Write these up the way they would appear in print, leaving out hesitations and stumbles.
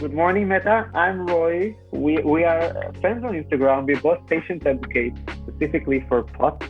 Good morning, Meta. I'm Roy. We are friends on Instagram. We're both patient advocates, specifically for POTS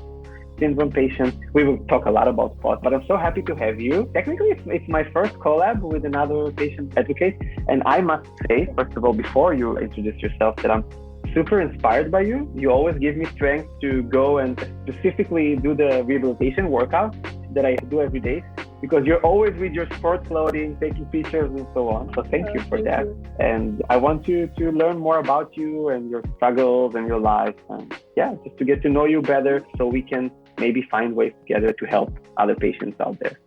syndrome patients. We will talk a lot about POTS, but I'm so happy to have you. Technically, it's my first collab with another patient advocate. And I must say, first of all, before you introduce yourself, that I'm super inspired by you. You always give me strength to go and specifically do the rehabilitation workout that I do every day, because you're always with your sport clothing, taking pictures and so on. So thank you for that. You. And I want to learn more about you and your struggles and your life. And just to get to know you better so we can maybe find ways together to help other patients out there.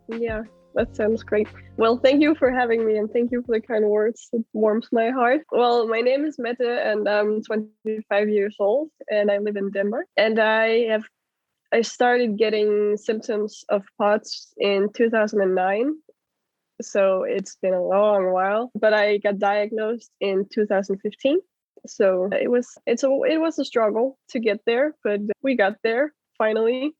Yeah, that sounds great. Well, thank you for having me and thank you for the kind words. It warms my heart. Well, my name is Mette and I'm 25 years old and I live in Denmark. And I started getting symptoms of POTS in 2009. So it's been a long while, but I got diagnosed in 2015. So it was a struggle to get there, but we got there finally.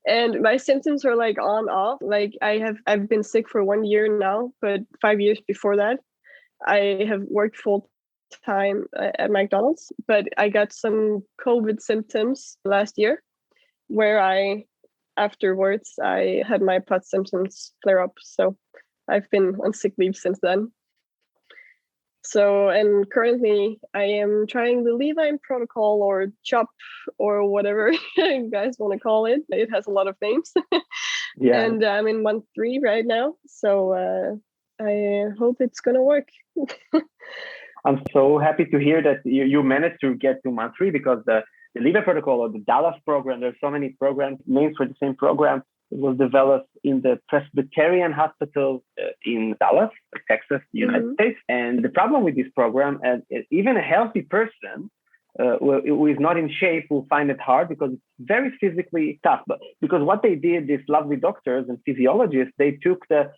And my symptoms are like on off. Like I've been sick for 1 year now, but 5 years before that, I have worked full time at McDonald's, but I got some COVID symptoms last year where afterwards I had my POTS symptoms flare up. So I've been on sick leave since then. So, and currently I am trying the Levine protocol or CHOP or whatever you guys want to call it. It has a lot of names. Yeah. And I'm in month 3 right now. So I hope it's going to work. I'm so happy to hear that you managed to get to month 3, because the Levine protocol or the Dallas program, there's so many programs, names for the same program. It was developed in the Presbyterian Hospital in Dallas, Texas, United States. And the problem with this program, and even a healthy person who is not in shape will find it hard because it's very physically tough. But because what they did, these lovely doctors and physiologists, they took the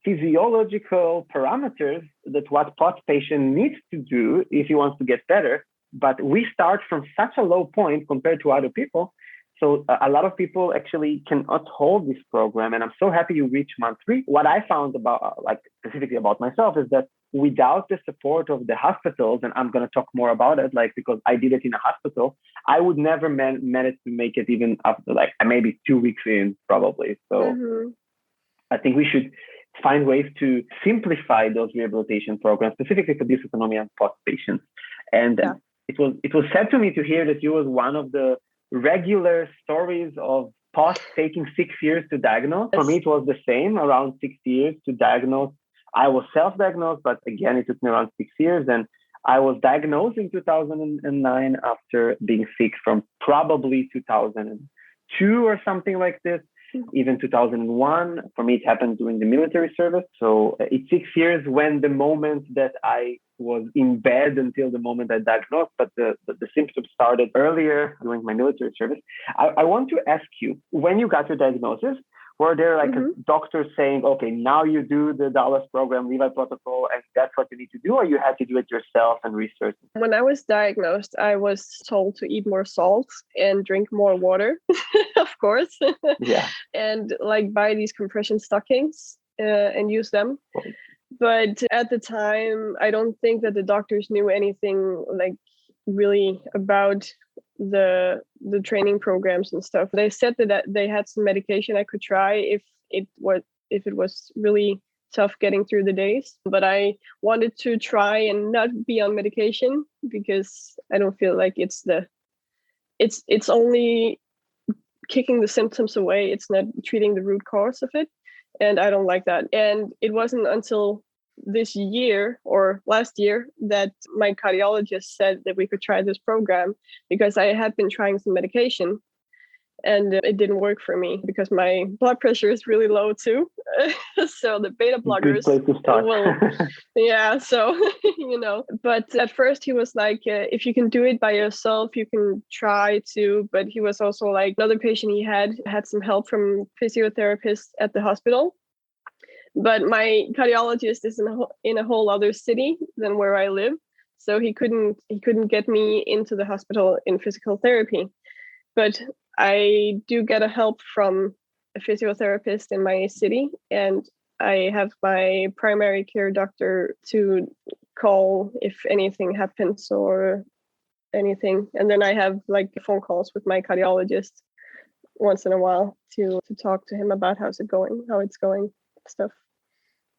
physiological parameters that what POTS patient needs to do if he wants to get better. But we start from such a low point compared to other people. So a lot of people actually cannot hold this program. And I'm so happy you reached month 3. What I found about, specifically about myself, is that without the support of the hospitals, and I'm going to talk more about it, because I did it in a hospital, I would never manage to make it even after maybe 2 weeks in, probably. So I think we should find ways to simplify those rehabilitation programs, specifically for dysautonomia and POTS patients. And it was sad to me to hear that you was one of the regular stories of POTS taking 6 years to diagnose. For me, it was the same, around 6 years to diagnose. I was self-diagnosed, but again, it took me around 6 years. And I was diagnosed in 2009 after being sick from probably 2002 or something like this, even 2001. For me, it happened during the military service. So it's 6 years when the moment that I was in bed until the moment I diagnosed, but the symptoms started earlier during my military service. I want to ask you, when you got your diagnosis, were there a doctor saying, okay, now you do the Dallas program, Levine protocol, and that's what you need to do, or you had to do it yourself and research? When I was diagnosed, I was told to eat more salt and drink more water, of course. Yeah. And buy these compression stockings and use them. Right. But at the time, I don't think that the doctors knew anything really about the training programs and stuff. They said that they had some medication I could try if it was really tough getting through the days. But I wanted to try and not be on medication because I don't feel like it's only kicking the symptoms away. It's not treating the root cause of it. And I don't like that. And it wasn't until this year or last year that my cardiologist said that we could try this program, because I had been trying some medication and it didn't work for me because my blood pressure is really low too. So the beta blockers. Good place to start. So, but at first he was like, if you can do it by yourself, you can try to. But he was also like, another patient he had some help from physiotherapists at the hospital. But my cardiologist is in a whole other city than where I live. So he couldn't get me into the hospital in physical therapy. But I do get a help from a physiotherapist in my city, and I have my primary care doctor to call if anything happens or anything. And then I have like phone calls with my cardiologist once in a while to talk to him about how it's going, stuff.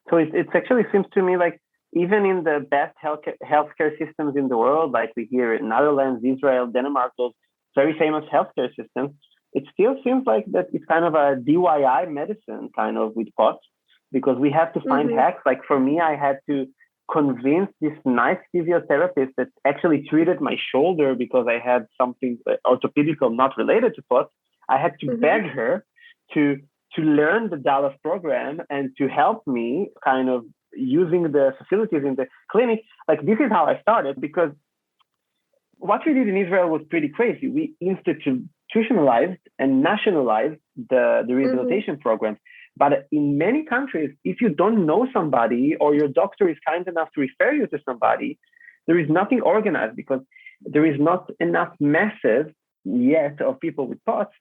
So it actually seems to me like even in the best healthcare systems in the world, like we hear in Netherlands, Israel, Denmark, those very famous healthcare systems, it still seems like that it's kind of a DIY medicine kind of with POTS, because we have to find hacks. Like for me, I had to convince this nice physiotherapist that actually treated my shoulder because I had something orthopedical not related to POTS. I had to beg her to learn the Dallas program and to help me kind of using the facilities in the clinic. Like this is how I started, because what we did in Israel was pretty crazy. We institutionalized and nationalized the rehabilitation programs. But in many countries, if you don't know somebody or your doctor is kind enough to refer you to somebody, there is nothing organized because there is not enough masses yet of people with POTS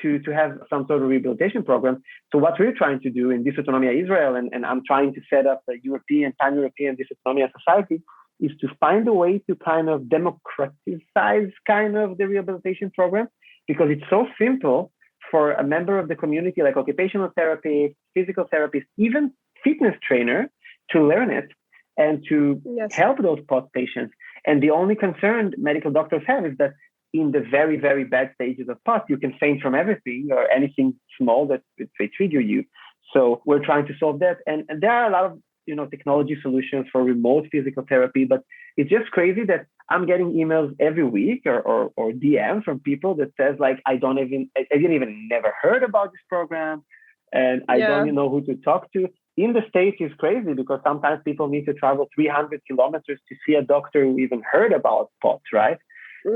to have some sort of rehabilitation program. So what we're trying to do in Dysautonomia Israel, and I'm trying to set up a European, pan-European Dysautonomia society, is to find a way to kind of democratize kind of the rehabilitation program, because it's so simple for a member of the community, like occupational therapist, physical therapist, even fitness trainer, to learn it and to help those POTS patients. And the only concern medical doctors have is that in the very, very bad stages of POTS, you can faint from everything or anything small that they trigger you. So we're trying to solve that. And there are a lot of technology solutions for remote physical therapy, but it's just crazy that I'm getting emails every week or DMs from people that says like, I didn't even never heard about this program, and I don't even know who to talk to. In the States, it's crazy because sometimes people need to travel 300 kilometers to see a doctor who even heard about POTS, right?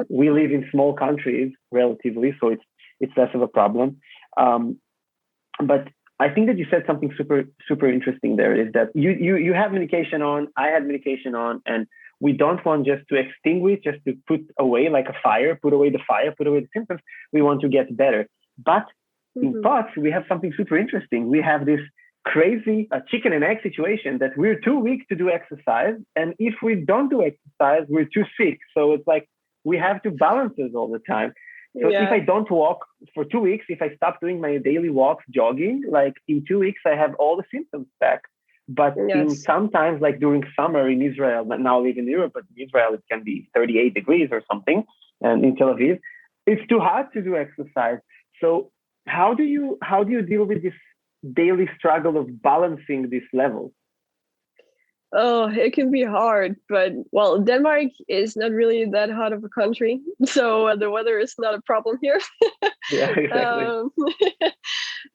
We live in small countries relatively, so it's less of a problem. But I think that you said something super, super interesting there, is that you have medication on, I had medication on, and we don't want just to extinguish, just to put away like a fire, put away the symptoms. We want to get better. But in POTS, we have something super interesting. We have this crazy chicken and egg situation that we're too weak to do exercise. And if we don't do exercise, we're too sick. So it's like we have to balance this all the time. So if I don't walk for 2 weeks, if I stop doing my daily walks, jogging, like in 2 weeks, I have all the symptoms back. But in sometimes, like during summer in Israel, now I live in Europe, but in Israel, it can be 38 degrees or something. And in Tel Aviv, it's too hot to do exercise. So how do you deal with this daily struggle of balancing this level? Oh, it can be hard, but well, Denmark is not really that hot of a country, so the weather is not a problem here. Yeah, exactly.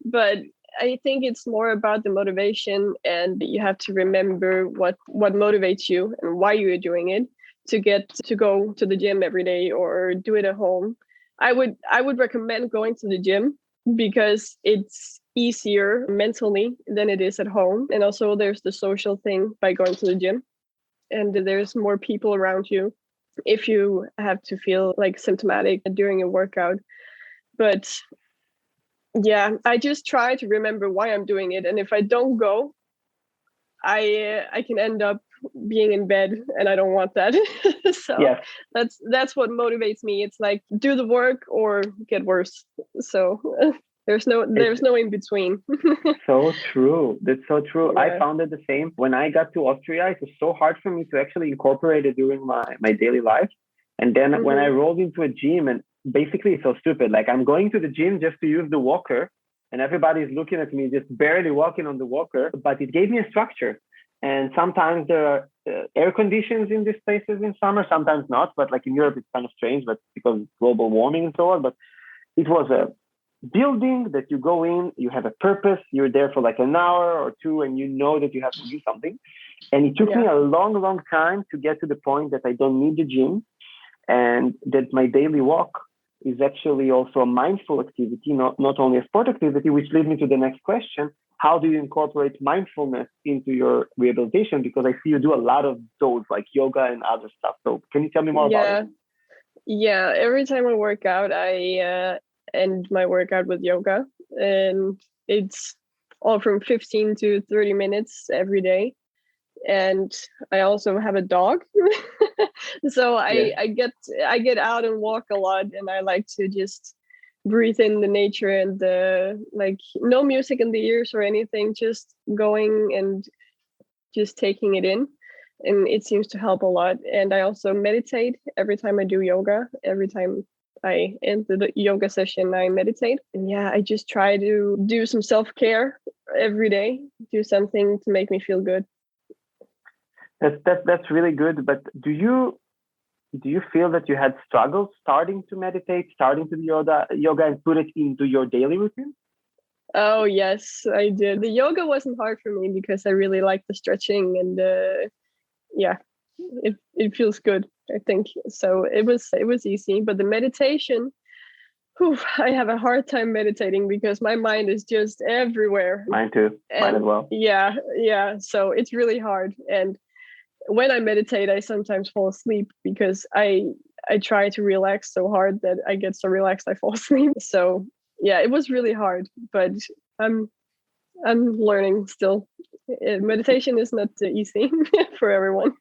But I think it's more about the motivation, and you have to remember what motivates you and why you're doing it to get to go to the gym every day or do it at home. I would recommend going to the gym because it's easier mentally than it is at home. And also there's the social thing by going to the gym, and there's more people around you if you have to feel like symptomatic during a workout. But yeah, I just try to remember why I'm doing it. And if I don't go, I can end up being in bed, and I don't want that. So that's what motivates me. It's like do the work or get worse. So there's no in between. So true. That's so true. Yeah. I found it the same. When I got to Austria, it was so hard for me to actually incorporate it during my daily life. And then when I rolled into a gym, and basically it's so stupid. Like I'm going to the gym just to use the walker, and everybody's looking at me just barely walking on the walker, but it gave me a structure. And sometimes there are air conditions in these places in summer, sometimes not. But like in Europe, it's kind of strange, but because of global warming and so on. But it was a building that you go in, you have a purpose, you're there for like an hour or two, and you know that you have to do something. And it took me a long, long time to get to the point that I don't need the gym, and that my daily walk is actually also a mindful activity, not only a sport activity, which leads me to the next question. How do you incorporate mindfulness into your rehabilitation? Because I see you do a lot of those, like yoga and other stuff. So can you tell me more about it? Yeah, every time I work out, I end my workout with yoga, and it's all from 15 to 30 minutes every day. And I also have a dog. So I get out and walk a lot, and I like to just breathe in the nature and like no music in the ears or anything, just going and just taking it in. And it seems to help a lot. And I also meditate every time I do yoga. Every time I end the yoga session, I meditate. And yeah, I just try to do some self-care every day, do something to make me feel good. That's really good. But do you feel that you had struggles starting to meditate, starting to do yoga and put it into your daily routine? Oh yes, I did. The yoga wasn't hard for me because I really like the stretching, and yeah, it feels good, I think. So it was easy. But the meditation, whew, I have a hard time meditating because my mind is just everywhere. Mine too. Mine as well. Yeah. So it's really hard. And when I meditate, I sometimes fall asleep because I try to relax so hard that I get so relaxed I fall asleep. So yeah, it was really hard, but I'm learning still. Meditation is not easy for everyone.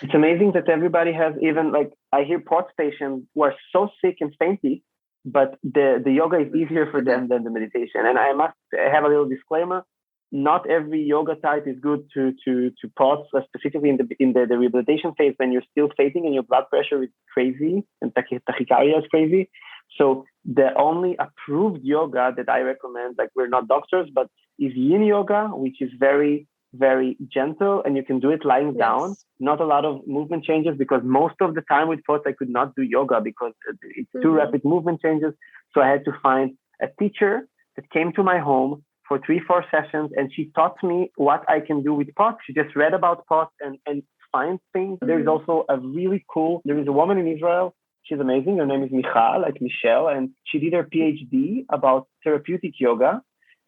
It's amazing that everybody has, even like I hear POTS patients who are so sick and fainty, but the yoga is easier for them than the meditation. And I must have a little disclaimer. Not every yoga type is good to POTS, specifically in the rehabilitation phase when you're still fainting and your blood pressure is crazy and tachycardia is crazy. So the only approved yoga that I recommend, like we're not doctors, but is yin yoga, which is very, very gentle, and you can do it lying down. Not a lot of movement changes, because most of the time with POTS I could not do yoga because it's too rapid movement changes. So I had to find a teacher that came to my home for 3-4 sessions, and she taught me what I can do with POTS. She just read about POTS and find things. There is also there is a woman in Israel. She's amazing. Her name is Michal, like Michelle, and she did her PhD about therapeutic yoga.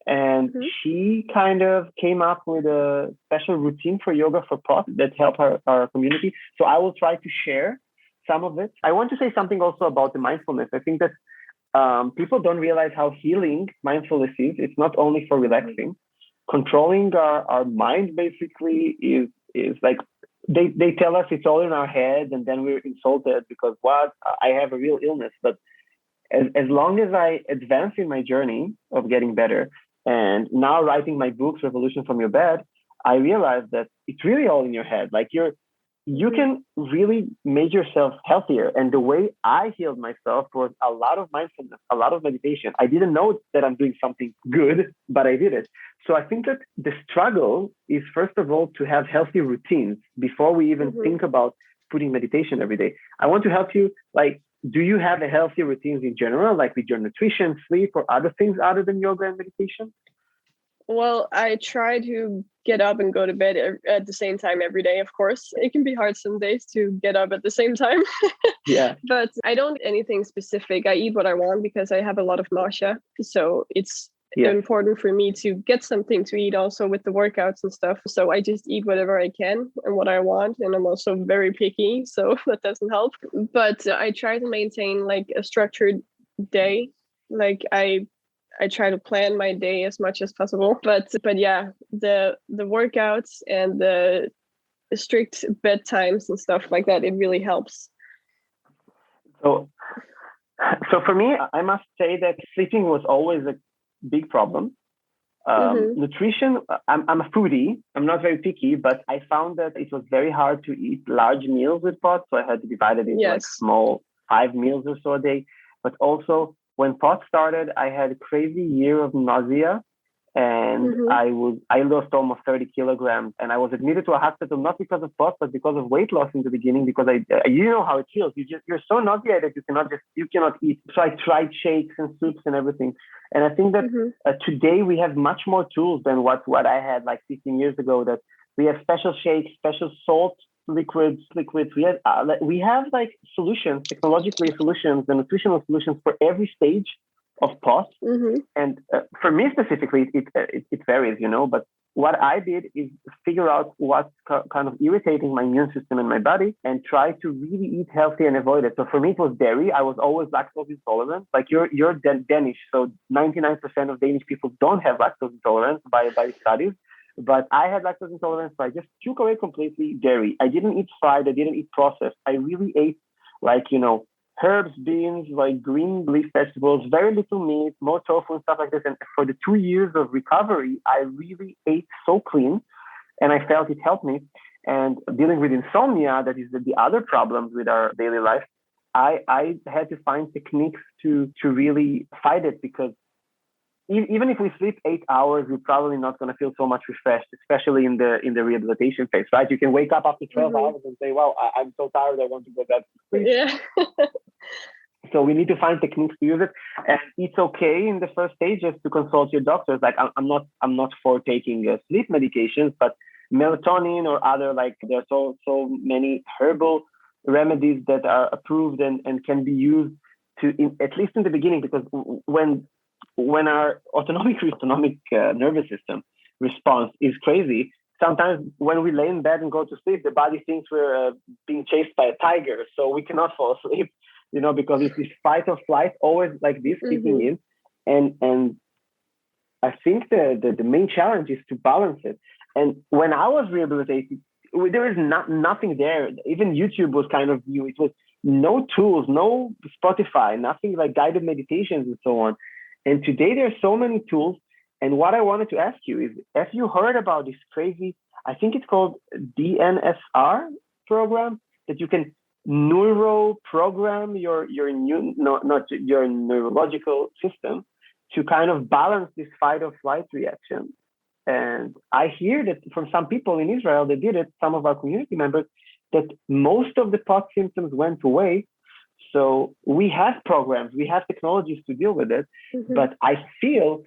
And she kind of came up with a special routine for yoga for POTS that helped our community. So I will try to share some of it. I want to say something also about the mindfulness. I think that people don't realize how healing mindfulness is. It's not only for relaxing. Controlling our mind basically is like, they tell us it's all in our head, and then we're insulted because I have a real illness. But as long as I advance in my journey of getting better, and now writing my books, Revolution from Your Bed, I realized that it's really all in your head. Like you can really make yourself healthier. And the way I healed myself was a lot of mindfulness, a lot of meditation. I didn't know that I'm doing something good, but I did it. So I think that the struggle is, first of all, to have healthy routines before we even think about putting meditation every day. I want to help you. Like, do you have a healthy routines in general, like with your nutrition, sleep, or other things other than yoga and meditation? Well, I try to get up and go to bed at the same time every day, of course. It can be hard some days to get up at the same time. Yeah. But I don't do anything specific. I eat what I want because I have a lot of nausea. So it's important for me to get something to eat also with the workouts and stuff. So I just eat whatever I can and what I want. And I'm also very picky, so that doesn't help. But I try to maintain like a structured day. Like I try to plan my day as much as possible. But yeah, the workouts and the strict bedtimes and stuff like that, it really helps. So for me, I must say that sleeping was always a big problem. Nutrition, I'm a foodie. I'm not very picky, but I found that it was very hard to eat large meals with POTS. So I had to divide it into like small 5 meals or so a day. But also, when POTS started, I had a crazy year of nausea, and I lost almost 30 kilograms, and I was admitted to a hospital not because of POTS, but because of weight loss in the beginning. Because you know how it feels. You're so nauseated you cannot eat. So I tried shakes and soups and everything. And I think that today we have much more tools than what I had like 15 years ago. That we have special shakes, special salt liquids. We have like solutions, technologically solutions, and nutritional solutions for every stage of POTS. And for me specifically, it varies, but what I did is figure out what's kind of irritating my immune system and my body and try to really eat healthy and avoid it. So for me, it was dairy. I was always lactose intolerant. Like you're Danish, so 99% of Danish people don't have lactose intolerance by studies. But I had lactose intolerance, so I just took away completely dairy. I didn't eat fried. I didn't eat processed. I really ate herbs, beans, like green leaf vegetables, very little meat, more tofu and stuff like this. And for the 2 years of recovery, I really ate so clean and I felt it helped me. And dealing with insomnia, that is the other problems with our daily life, I had to find techniques to really fight it, because even if we sleep 8 hours, we're probably not going to feel so much refreshed, especially in the rehabilitation phase, right? You can wake up after 12 hours and say, wow, I'm so tired, I want to go back to sleep. Yeah. So we need to find techniques to use it. And it's okay in the first stages to consult your doctors. Like I'm not for taking sleep medications, but melatonin or other, like there are so many herbal remedies that are approved and can be used at least in the beginning, because when our autonomic nervous system response is crazy, sometimes when we lay in bed and go to sleep, the body thinks we're being chased by a tiger, so we cannot fall asleep, because it's this fight or flight, always like this kicking in. And I think the main challenge is to balance it. And when I was rehabilitated, there is nothing there. Even YouTube was kind of new. It was no tools, no Spotify, nothing like guided meditations and so on. And today there are so many tools. And what I wanted to ask you is, have you heard about this crazy, I think it's called DNSR program, that you can neuro-program your neurological system to kind of balance this fight or flight reaction. And I hear that from some people in Israel that did it, some of our community members, that most of the POTS symptoms went away. So we have programs, we have technologies to deal with it. But I feel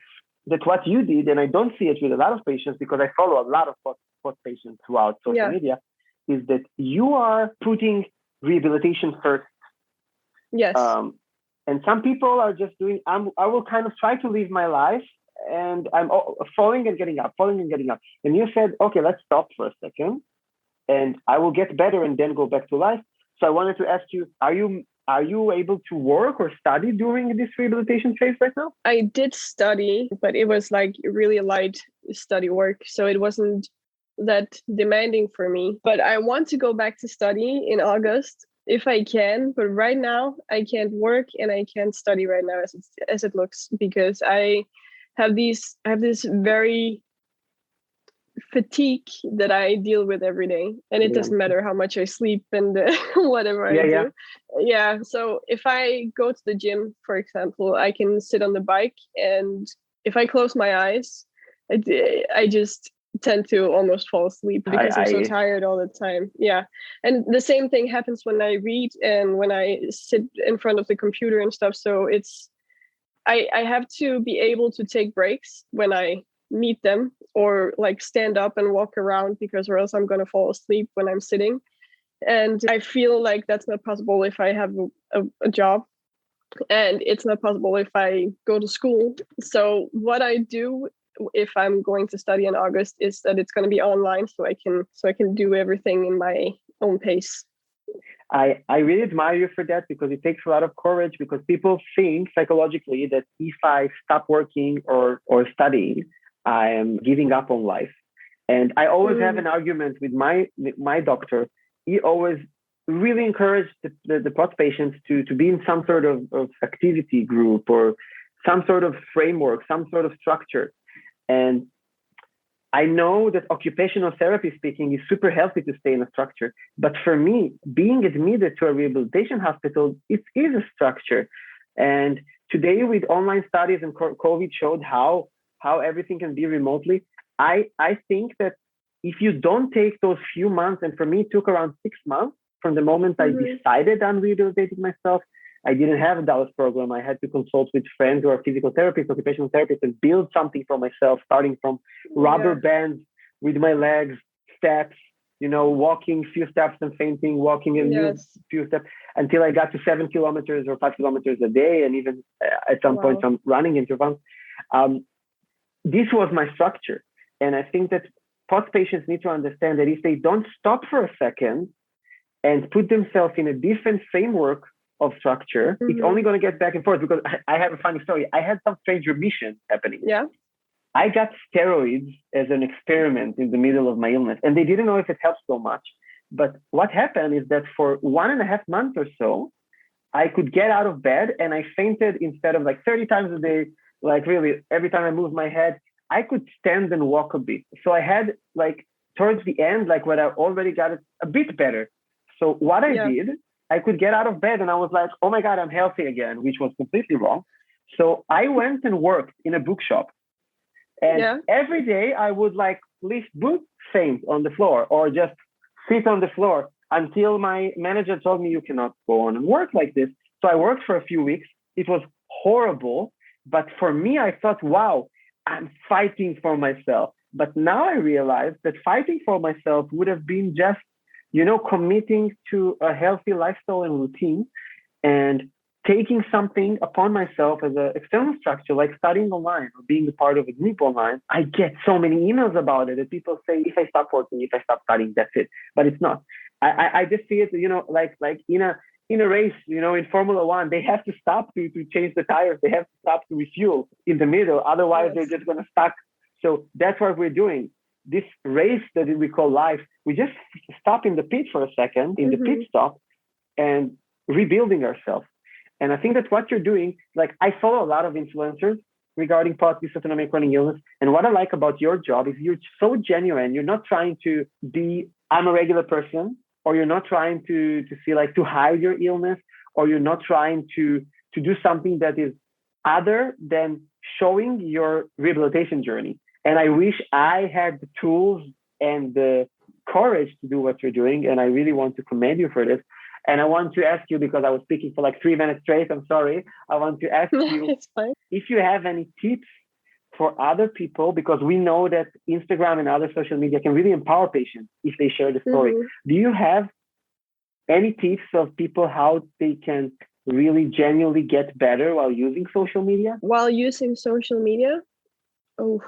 that what you did, and I don't see it with a lot of patients because I follow a lot of POTS patients throughout social media, is that you are putting rehabilitation first. Yes. And some people are just doing, I will kind of try to live my life and I'm falling and getting up. And you said, okay, let's stop for a second and I will get better and then go back to life. So I wanted to ask you, are you able to work or study during this rehabilitation phase right now? I did study, but it was like really light study work. So it wasn't that demanding for me. But I want to go back to study in August if I can. But right now I can't work and I can't study right now as it looks, because I have this very fatigue that I deal with every day, and it doesn't matter how much I sleep and whatever I do. Yeah. So if I go to the gym, for example, I can sit on the bike, and if I close my eyes, I just tend to almost fall asleep because I'm so tired all the time. Yeah. And the same thing happens when I read and when I sit in front of the computer and stuff. So I have to be able to take breaks when I need them, or like stand up and walk around, because or else I'm going to fall asleep when I'm sitting. And I feel like that's not possible if I have a job, and it's not possible if I go to school. So what I do if I'm going to study in August is that it's going to be online, so I can do everything in my own pace. I really admire you for that, because it takes a lot of courage, because people think psychologically that if I stop working or studying, I am giving up on life. And I always have an argument with my doctor. He always really encouraged the POTS patients to be in some sort of activity group or some sort of framework, some sort of structure. And I know that occupational therapy speaking is super healthy to stay in a structure. But for me, being admitted to a rehabilitation hospital, it is a structure. And today with online studies and COVID showed how everything can be remotely. I think that if you don't take those few months, and for me it took around 6 months from the moment I decided on rehabilitating myself. I didn't have a Dallas program. I had to consult with friends who are physical therapists, occupational therapists, and build something for myself, starting from rubber bands with my legs, steps, walking few steps and fainting, walking a few steps, until I got to 7 kilometers or 5 kilometers a day. And even at some point, some running intervals. This was my structure. And I think that POTS patients need to understand that if they don't stop for a second and put themselves in a different framework of structure, it's only going to get back and forth. Because I have a funny story. I had some strange remission happening. Yeah. I got steroids as an experiment in the middle of my illness, and they didn't know if it helped so much. But what happened is that for 1.5 months or so, I could get out of bed and I fainted instead of like 30 times a day, like really every time I moved my head, I could stand and walk a bit. So I had like towards the end, like when I already got it a bit better. So what I did, I could get out of bed and I was like, oh my God, I'm healthy again, which was completely wrong. So I went and worked in a bookshop. And every day I would like lift books, faint on the floor, or just sit on the floor until my manager told me you cannot go on and work like this. So I worked for a few weeks. It was horrible. But for me, I thought, wow, I'm fighting for myself. But now I realize that fighting for myself would have been just, committing to a healthy lifestyle and routine and taking something upon myself as an external structure, like studying online or being a part of a group online. I get so many emails about it that people say, if I stop working, if I stop studying, that's it. But it's not. I just see it, like in a race, in Formula One, they have to stop to change the tires. They have to stop to refuel in the middle. Otherwise, they're just going to stuck. So that's what we're doing. This race that we call life, we just stop in the pit for a second, in the pit stop, and rebuilding ourselves. And I think that what you're doing, like I follow a lot of influencers regarding POTS, dysautonomic chronic illness. And what I like about your job is you're so genuine. You're not trying to be, I'm a regular person, or you're not trying to feel like to hide your illness, or you're not trying to do something that is other than showing your rehabilitation journey. And I wish I had the tools and the courage to do what you're doing. And I really want to commend you for this. And I want to ask you, because I was speaking for like 3 minutes straight, I'm sorry. I want to ask you if you have any tips for other people, because we know that Instagram and other social media can really empower patients if they share the story. Do you have any tips of people how they can really genuinely get better while using social media? While using social media? Oh,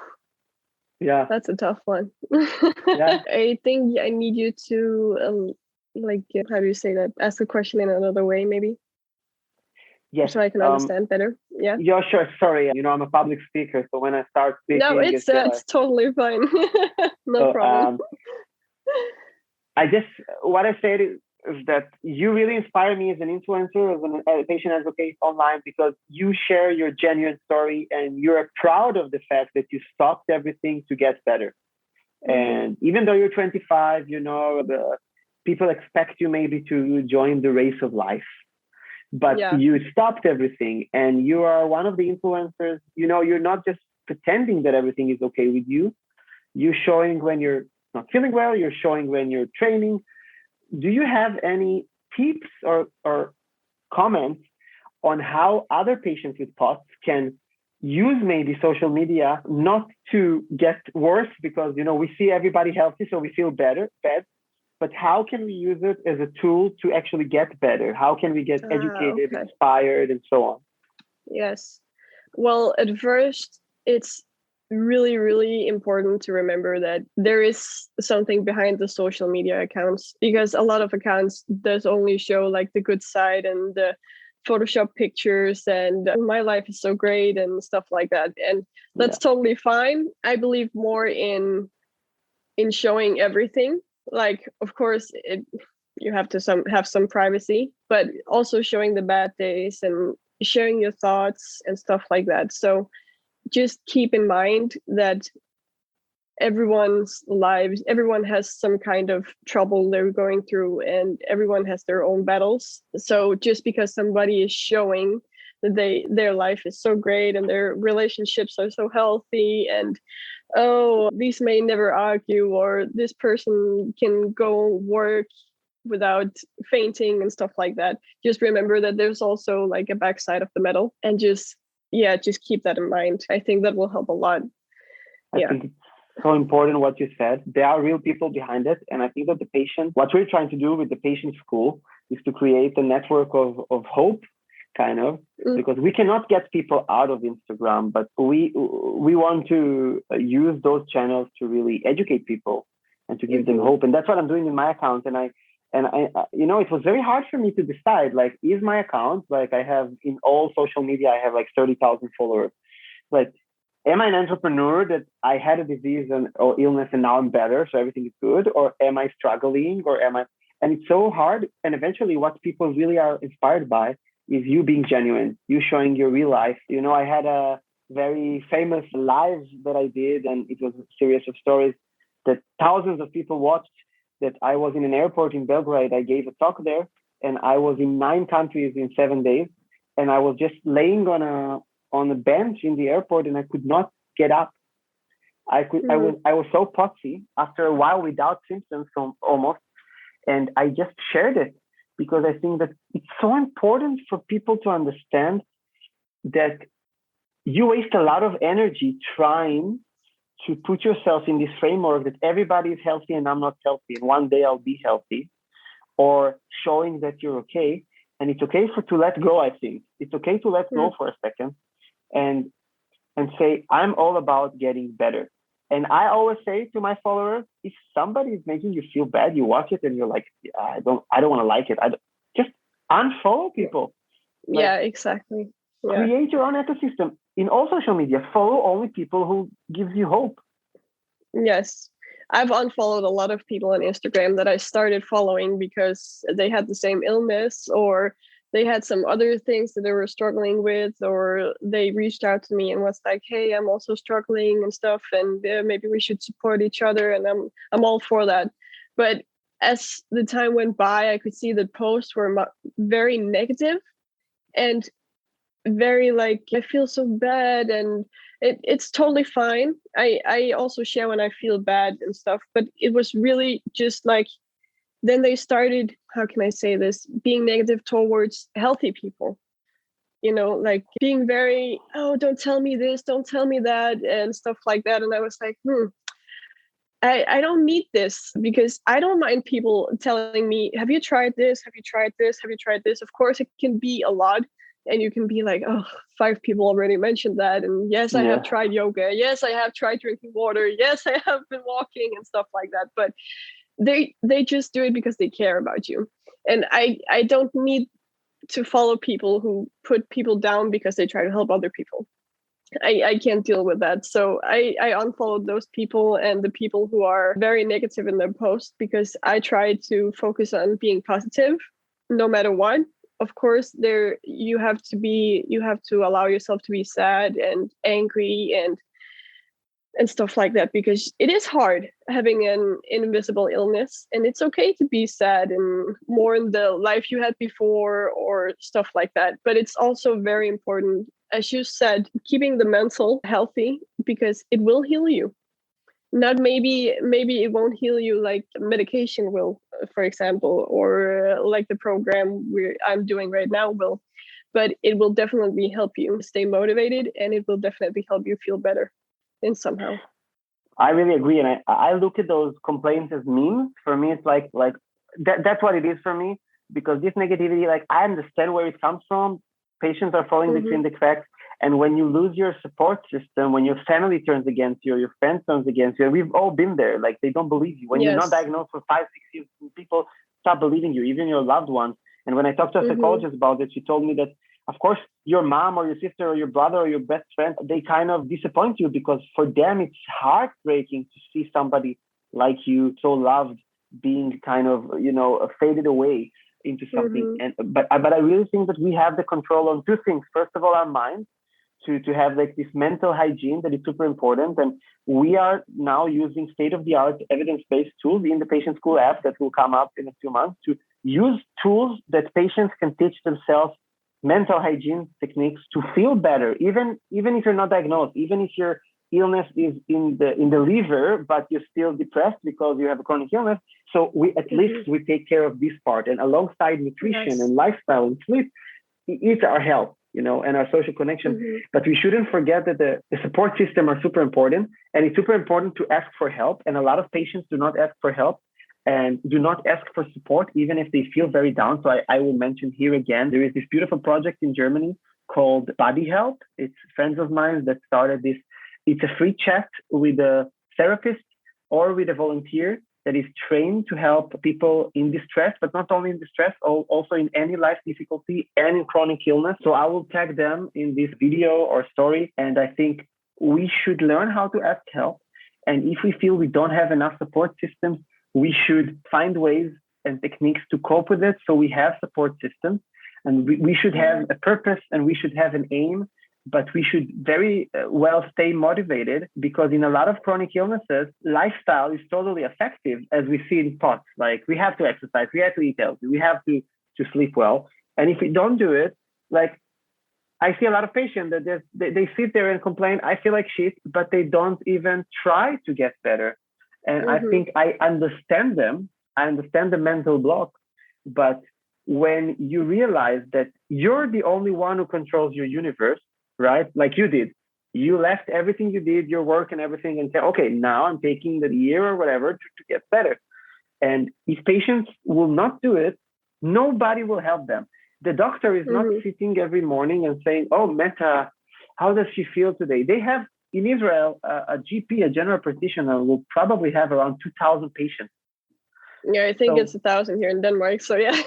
yeah, that's a tough one. I think I need you to how do you say that? Ask the question in another way, maybe. Yes. So I can understand better. Yeah. Yeah, sure. Sorry. I'm a public speaker. So when I start speaking... No, it's totally fine. No problem. What I said is that you really inspire me as an influencer, as a patient advocate online, because you share your genuine story and you're proud of the fact that you stopped everything to get better. And even though you're 25, the people expect you maybe to join the race of life. But you stopped everything, and you are one of the influencers. You're not just pretending that everything is okay with you. You're showing when you're not feeling well. You're showing when you're training. Do you have any tips or comments on how other patients with POTS can use maybe social media not to get worse? Because, we see everybody healthy, so we feel bad. But how can we use it as a tool to actually get better? How can we get educated, inspired, and so on? Yes. Well, at first, it's really, really important to remember that there is something behind the social media accounts, because a lot of accounts does only show like the good side and the Photoshop pictures and my life is so great and stuff like that. And that's totally fine. I believe more in showing everything. Like, of course, you have to have some privacy, but also showing the bad days and sharing your thoughts and stuff like that. So just keep in mind that everyone's lives, everyone has some kind of trouble they're going through, and everyone has their own battles. So just because somebody is showing that their life is so great and their relationships are so healthy, and these may never argue, or this person can go work without fainting and stuff like that. Just remember that there's also like a backside of the medal, and just keep that in mind. I think that will help a lot. I think it's so important what you said. There are real people behind it. And I think that what we're trying to do with the patient school is to create a network of hope kind of, because we cannot get people out of Instagram, but we want to use those channels to really educate people and to give them hope. And that's what I'm doing in my account. And I, it was very hard for me to decide, like, is my account, like I have in all social media, I have like 30,000 followers. Like, am I an entrepreneur that I had a disease or illness and now I'm better, so everything is good? Or am I struggling? And it's so hard. And eventually what people really are inspired by is you being genuine, you showing your real life. I had a very famous live that I did, and it was a series of stories that thousands of people watched, that I was in an airport in Belgrade. I gave a talk there, and I was in 9 countries in 7 days. And I was just laying on a bench in the airport, and I could not get up. I was so potsy after a while without symptoms almost. And I just shared it because I think that it's so important for people to understand that you waste a lot of energy trying to put yourself in this framework that everybody is healthy and I'm not healthy, and one day I'll be healthy, or showing that you're okay. And it's okay to let go. I think it's okay to let go for a second and say, I'm all about getting better. And I always say to my followers, if somebody is making you feel bad, you watch it and you're like, I don't want to like it. Just unfollow people. Yeah, exactly. Yeah. Create your own ecosystem in all social media. Follow only people who gives you hope. Yes. I've unfollowed a lot of people on Instagram that I started following because they had the same illness, or they had some other things that they were struggling with, or they reached out to me and was like, hey, I'm also struggling and stuff, and maybe we should support each other. And I'm all for that. But as the time went by, I could see that posts were very negative and very like, I feel so bad, and it's totally fine. I also share when I feel bad and stuff, but it was really just like, then they started, how can I say this, being negative towards healthy people, like being very, oh, don't tell me this, don't tell me that, and stuff like that. And I was like, I don't need this, because I don't mind people telling me, have you tried this? Have you tried this? Have you tried this? Of course, it can be a lot. And you can be like, oh, 5 people already mentioned that. And yes, I have tried yoga. Yes, I have tried drinking water. Yes, I have been walking and stuff like that. But they just do it because they care about you. And I don't need to follow people who put people down because they try to help other people. I can't deal with that. So I unfollowed those people and the people who are very negative in their posts, because I try to focus on being positive no matter what. Of course, you have to allow yourself to be sad and angry and stuff like that, because it is hard having an invisible illness, and it's okay to be sad and mourn the life you had before or stuff like that. But it's also very important, as you said, keeping the mental healthy, because it will heal you. Not maybe it won't heal you like medication will, for example, or like the program I'm doing right now will, but it will definitely help you stay motivated, and it will definitely help you feel better in somehow. I really agree, and I look at those complaints as memes. For me, it's like that's what it is for me, because this negativity, like, I understand where it comes from. Patients are falling between the cracks. And when you lose your support system, when your family turns against you, or your friends turns against you, we've all been there. Like, they don't believe you. When you're not diagnosed for 5-6 years, people stop believing you, even your loved ones. And when I talked to a psychologist about it, she told me that, of course, your mom or your sister or your brother or your best friend, they kind of disappoint you, because for them, it's heartbreaking to see somebody like you, so loved, being kind of, faded away into something. But I really think that we have the control on 2 things. First of all, our mind, to have like this mental hygiene that is super important. And we are now using state-of-the-art evidence-based tools in the Patient School app that will come up in a few months, to use tools that patients can teach themselves, mental hygiene techniques, to feel better, even if you're not diagnosed, even if your illness is in the liver, but you're still depressed because you have a chronic illness. So we least we take care of this part, and alongside nutrition and lifestyle and sleep, it's our health, and our social connection. But we shouldn't forget that the support system are super important, and it's super important to ask for help. And a lot of patients do not ask for help. and do not ask for support, even if they feel very down. So I will mention here again, there is this beautiful project in Germany called Body Help. It's friends of mine that started this. It's a free chat with a therapist or with a volunteer that is trained to help people in distress, but not only in distress, also in any life difficulty and in chronic illness. So I will tag them in this video or story. And I think we should learn how to ask help. And if we feel we don't have enough support systems, we should find ways and techniques to cope with it. So we have support systems, and we should have a purpose and we should have an aim, but we should very well stay motivated, because in a lot of chronic illnesses, lifestyle is totally effective, as we see in POTS. Like, we have to exercise, we have to eat healthy, we have to sleep well. And if we don't do it, like, I see a lot of patients that they sit there and complain, I feel like shit, but they don't even try to get better. And I think I understand them. I understand the mental block. But when you realize that you're the only one who controls your universe, right? Like you did. You left everything you did, your work and everything, and said, okay, now I'm taking the year or whatever to get better. And if patients will not do it, nobody will help them. The doctor is not sitting every morning and saying, oh, Mette, how does she feel today? They have, in Israel, a GP, a general practitioner, will probably have around 2,000 patients. Yeah, I think it's 1,000 here in Denmark. So yeah.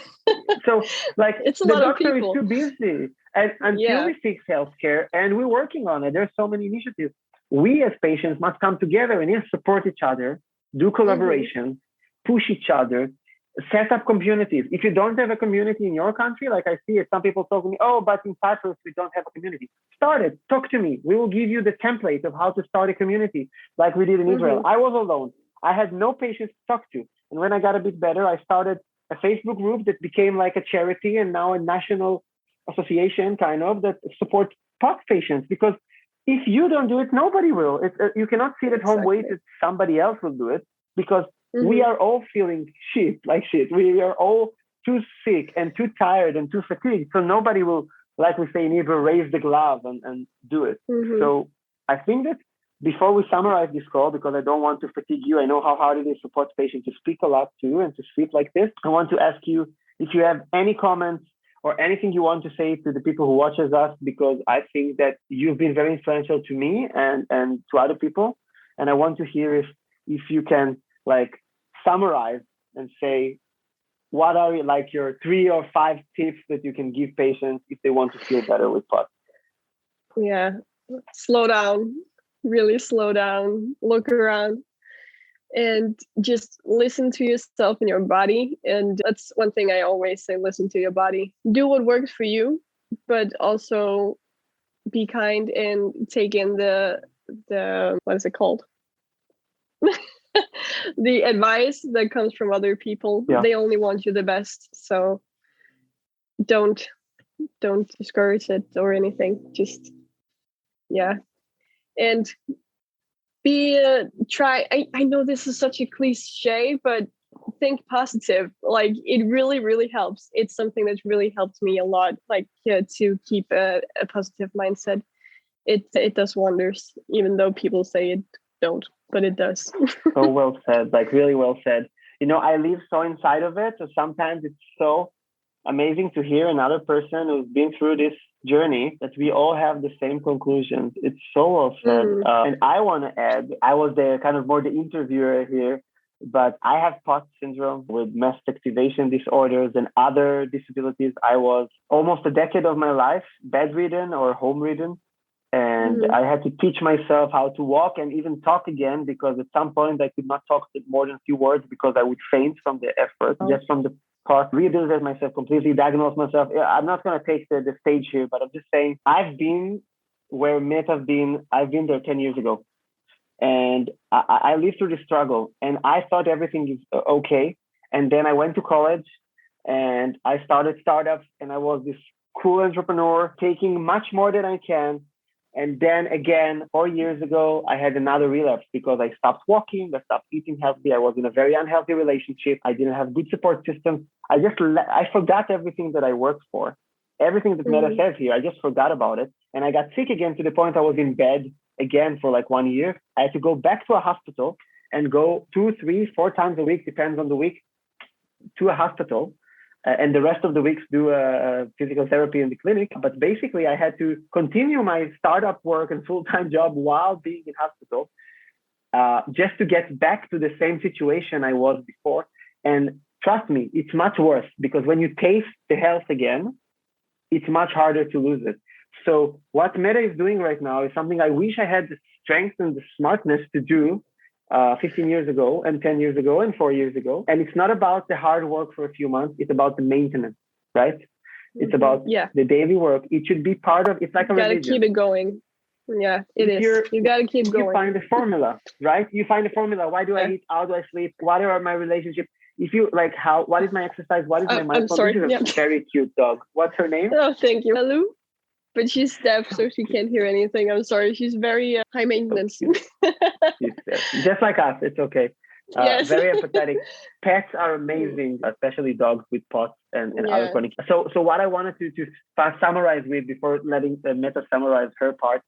So like, it's a the lot of doctor is people. too busy. And until we fix healthcare, and we're working on it, there's so many initiatives. We as patients must come together and support each other, do collaboration, push each other, set up communities. If you don't have a community in your country, like I see it, some people talk to me, oh, but in Cyprus, we don't have a community. Start it. Talk to me. We will give you the template of how to start a community, like we did in Israel. I was alone. I had no patients to talk to. And when I got a bit better, I started a Facebook group that became like a charity and now a national association kind of that supports POC patients. Because if you don't do it, nobody will. You cannot sit at home, wait that somebody else will do it, because we are all feeling shit. We are all too sick and too tired and too fatigued. So nobody will, like we say in Hebrew, raise the glove and do it. So I think that before we summarize this call, because I don't want to fatigue you, I know how hard it is for POTS patients to speak a lot too and to sleep like this. I want to ask you if you have any comments or anything you want to say to the people who watches us, because I think that you've been very influential to me and to other people. And I want to hear if you can like summarize and say, what are like your 3 or 5 tips that you can give patients if they want to feel better with POTS? Yeah, slow down, really slow down, look around, and just listen to yourself and your body. And that's one thing I always say, listen to your body. Do what works for you, but also be kind and take in the what is it called? The advice that comes from other people. They only want you the best. So don't discourage it or anything. Just and try. I know this is such a cliche, but think positive. Like, it really, really helps. It's something that's really helped me a lot. Like, to keep a positive mindset. It does wonders, even though people say it don't, but it does. So well said, like really well said. You know, I live so inside of it. So sometimes it's so amazing to hear another person who's been through this journey that we all have the same conclusions. It's so well said. And I want to add, I was the kind of more the interviewer here, but I have POTS syndrome with mast activation disorders and other disabilities. I was almost a decade of my life bedridden or home-ridden. And I had to teach myself how to walk and even talk again, because at some point I could not talk more than a few words because I would faint from the effort, just from the POTS. Rehabilitate myself completely, diagnose myself. I'm not going to take the stage here, but I'm just saying I've been where Mette has been. I've been there 10 years ago. And I lived through the struggle and I thought everything is okay. And then I went to college and I started startups and I was this cool entrepreneur taking much more than I can. And then again, 4 years ago, I had another relapse because I stopped walking, I stopped eating healthy. I was in a very unhealthy relationship. I didn't have good support systems. I forgot everything that I worked for. Everything that Mette says here, I just forgot about it. And I got sick again to the point I was in bed again for like 1 year. I had to go back to a hospital and go 2, 3, 4 times a week, depends on the week, to a hospital. And the rest of the weeks do physical therapy in the clinic. But basically, I had to continue my startup work and full-time job while being in hospital, just to get back to the same situation I was before. And trust me, it's much worse, because when you taste the health again, it's much harder to lose it. So what Mette is doing right now is something I wish I had the strength and the smartness to do 15 years ago and 10 years ago and 4 years ago. And it's not about the hard work for a few months. It's about the maintenance, right? It's about the daily work. It should be part of, it's like a religion. You gotta keep it going. Yeah, it is. You gotta keep going. You find the formula, right? You find the formula. Why do I eat? How do I sleep? What are my relationships? If you like, what is my exercise? What is my mindfulness? I'm sorry. This is a very cute dog. What's her name? Oh, thank you. Hello. But she's deaf, so she can't hear anything. I'm sorry. She's very high maintenance. Just like us. It's okay. Yes. Very empathetic. Pets are amazing, especially dogs with POTS and other chronic. So what I wanted to summarize with, before letting Mette summarize her part,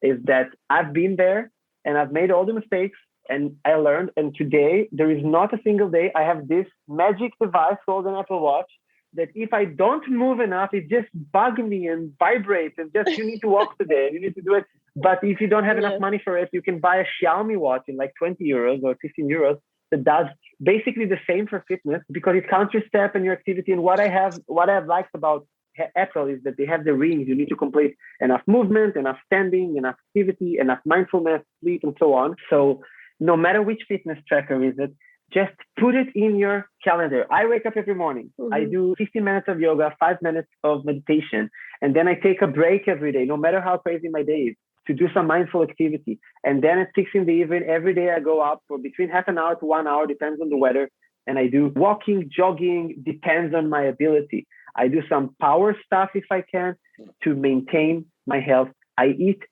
is that I've been there and I've made all the mistakes and I learned. And today, there is not a single day I have this magic device called an Apple Watch that if I don't move enough, it just bugs me and vibrates and just, you need to walk today, you need to do it. But if you don't have enough money for it, you can buy a Xiaomi watch in like 20 euros or 15 euros that does basically the same for fitness, because it counts your step and your activity. And what I've liked about Apple is that they have the rings. You need to complete enough movement, enough standing, enough activity, enough mindfulness, sleep, and so on. So no matter which fitness tracker is it, just put it in your calendar. I wake up every morning. I do 15 minutes of yoga, 5 minutes of meditation. And then I take a break every day, no matter how crazy my day is, to do some mindful activity. And then at 6 in the evening, every day I go up for between half an hour to 1 hour, depends on the weather. And I do walking, jogging, depends on my ability. I do some power stuff if I can to maintain my health. I eat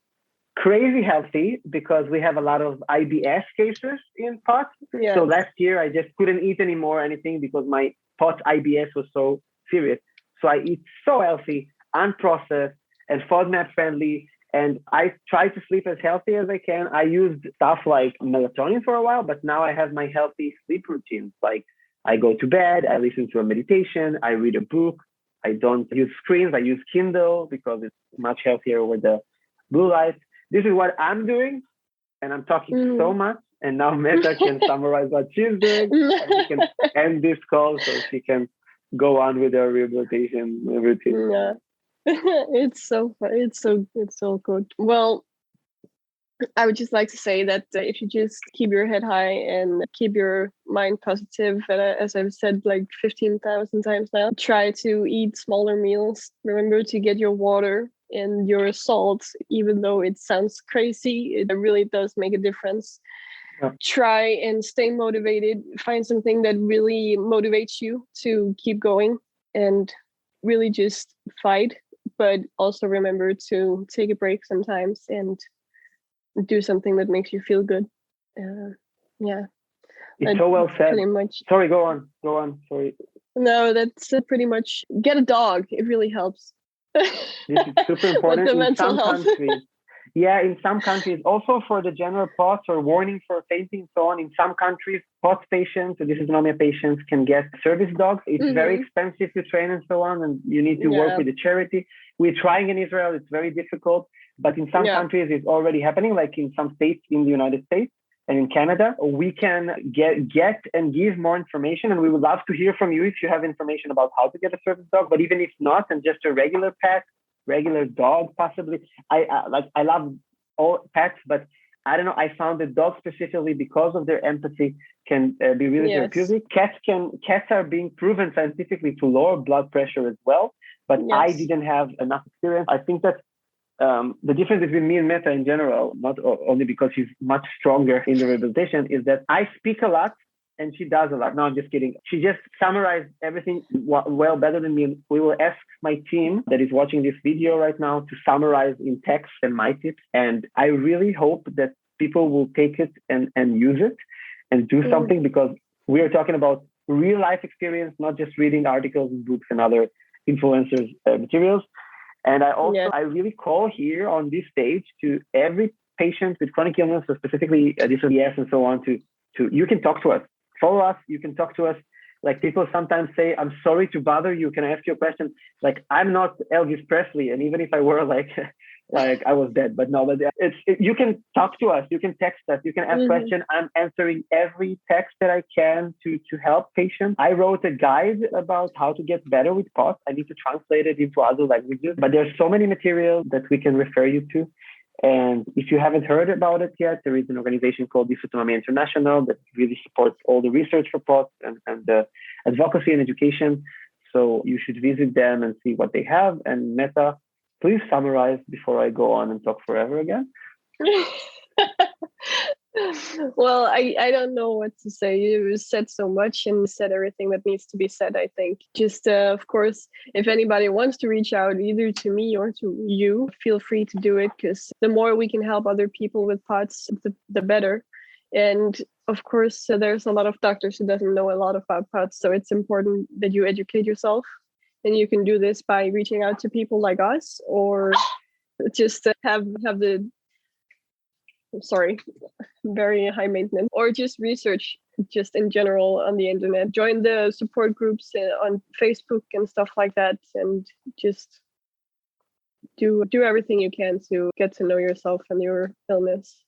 crazy healthy because we have a lot of IBS cases in POTS. So last year I just couldn't eat anymore anything because my POTS IBS was so serious. So I eat so healthy, unprocessed, and FODMAP friendly. And I try to sleep as healthy as I can. I used stuff like melatonin for a while, but now I have my healthy sleep routines. Like I go to bed, I listen to a meditation, I read a book. I don't use screens. I use Kindle because it's much healthier with the blue light. This is what I'm doing, and I'm talking so much. And now Mette can summarize what she's doing, and we can end this call so she can go on with her rehabilitation routine. Yeah, it's so fun. It's so good. Well, I would just like to say that if you just keep your head high and keep your mind positive, and as I've said like 15,000 times now, try to eat smaller meals. Remember to get your water and your salt, even though it sounds crazy, it really does make a difference. Yeah. Try and stay motivated. Find something that really motivates you to keep going and really just fight. But also remember to take a break sometimes and do something that makes you feel good. It's so well said. Pretty much. Sorry, go on. Sorry. No, that's pretty much. Get a dog. It really helps. This is super important in some countries. Yeah, in some countries, also for the general POTS or warning for fainting and so on. In some countries, POTS patients, so dysautonomia patients, can get service dogs. It's very expensive to train and so on, and you need to work with a charity. We're trying in Israel. It's very difficult. But in some countries, it's already happening, like in some states in the United States and in Canada. We can get and give more information, and we would love to hear from you if you have information about how to get a service dog. But even if not, and just a regular pet, regular dog, possibly. I love all pets, but I don't know. I found that dogs specifically, because of their empathy, can be really therapeutic. Cats are being proven scientifically to lower blood pressure as well. But I didn't have enough experience. I think that the difference between me and Mette in general, not only because she's much stronger in the rehabilitation, is that I speak a lot and she does a lot. No, I'm just kidding. She just summarized everything well better than me. We will ask my team that is watching this video right now to summarize in text and my tips. And I really hope that people will take it and use it and do something, because we are talking about real life experience, not just reading articles and books and other influencers' materials. And I really call here on this stage to every patient with chronic illness, or specifically dysphagia and so on, to you can talk to us, follow us, you can talk to us. Like people sometimes say, I'm sorry to bother you. Can I ask you a question? Like I'm not Elvis Presley. And even if I were like I was dead, but no, but you can talk to us. You can text us. You can ask questions. I'm answering every text that I can to help patients. I wrote a guide about how to get better with POTS. I need to translate it into other languages, but there's so many materials that we can refer you to. And if you haven't heard about it yet, there is an organization called Dysautonomia International that really supports all the research for POTS and the advocacy and education. So you should visit them and see what they have. And Mette, please summarize before I go on and talk forever again. Well, I don't know what to say. You said so much and said everything that needs to be said, I think. Just, of course, if anybody wants to reach out either to me or to you, feel free to do it, because the more we can help other people with POTS, the better. And of course, there's a lot of doctors who doesn't know a lot about POTS, so it's important that you educate yourself. And you can do this by reaching out to people like us, or just have the very high maintenance, or just research just in general on the internet. Join the support groups on Facebook and stuff like that, and just do everything you can to get to know yourself and your illness.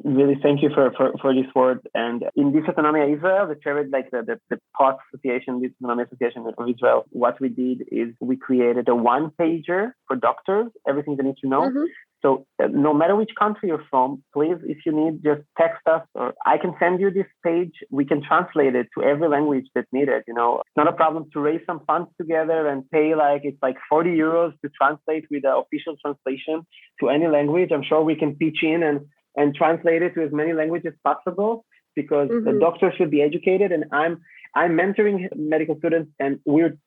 Really, thank you for this word. And in Dysautonomia Israel, the charity, like the POTS Association, Dysautonomia Association of Israel, what we did is we created a one-pager for doctors, everything they need to know. So no matter which country you're from, please, if you need, just text us, or I can send you this page. We can translate it to every language that's needed. You know, it's not a problem to raise some funds together and pay it's like 40 euros to translate with the official translation to any language. I'm sure we can pitch in and translate it to as many languages as possible, because the doctors should be educated. And I'm mentoring medical students, and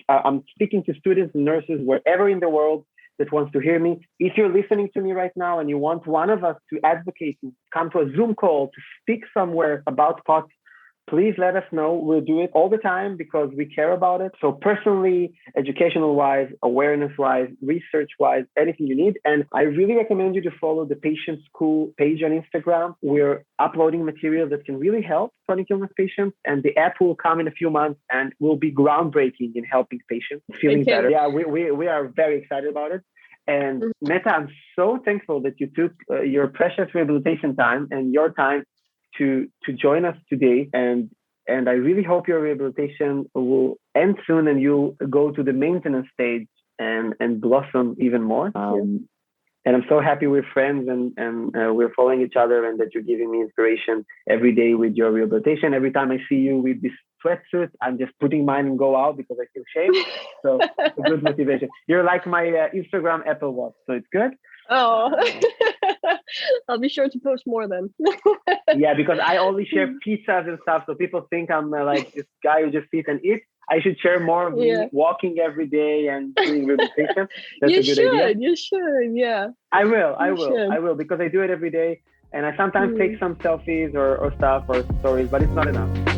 I'm speaking to students and nurses wherever in the world that wants to hear me. If you're listening to me right now and you want one of us to advocate, to come to a Zoom call, to speak somewhere about POTS, please let us know. We'll do it all the time because we care about it. So personally, educational-wise, awareness-wise, research-wise, anything you need. And I really recommend you to follow the Patient School page on Instagram. We're uploading material that can really help chronic illness patients. And the app will come in a few months and will be groundbreaking in helping patients feeling better. Yeah, we are very excited about it. And Mette, I'm so thankful that you took your precious rehabilitation time and your time to join us today, and I really hope your rehabilitation will end soon and you'll go to the maintenance stage and blossom even more. And I'm so happy we're friends and we're following each other, and that you're giving me inspiration every day with your rehabilitation. Every time I see you with this sweatsuit, I'm just putting mine and go out because I feel shame. So it's a good motivation. You're like my Instagram Apple Watch, so it's good. Oh, I'll be sure to post more then. Yeah, because I only share pizzas and stuff, so people think I'm like this guy who just sits and eats. I should share more of me walking every day and doing rehabilitation. That's a good idea. You should, yeah. I will, because I do it every day, and I sometimes take some selfies or stuff or stories, but it's not enough.